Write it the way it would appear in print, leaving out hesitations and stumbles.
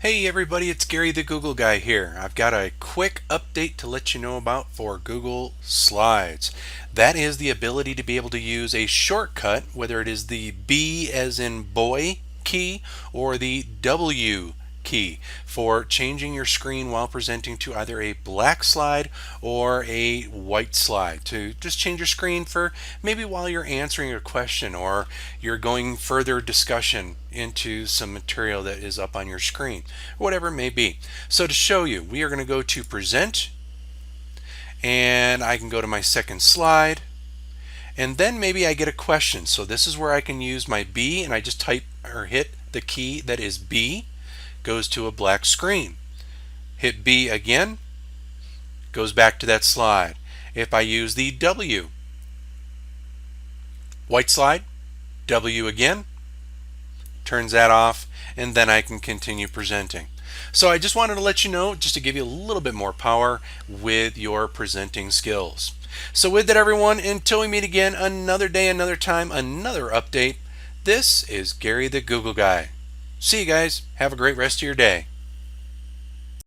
Hey everybody, it's Gary the Google Guy here. I've got a quick update to let you know about for Google Slides. That is the ability to be able to use a shortcut, whether it is the B as in boy key or the W key for changing your screen while presenting to either a black slide or a white slide, to just change your screen for maybe while you're answering a question or you're going further discussion into some material that is up on your screen, whatever it may be. So to show you, we are going to go to present, and I can go to my second slide, and then maybe I get a question. So this is where I can use my B, and I just type or hit the key that is B, goes to a black screen. Hit B again, goes back to that slide. If I use the W, white slide, W again, turns that off, and then I can continue presenting. So I just wanted to let you know, just to give you a little bit more power with your presenting skills. So with that, everyone, until we meet again, another day, another time, another update, this is Gary the Google Guy. See you guys. Have a great rest of your day.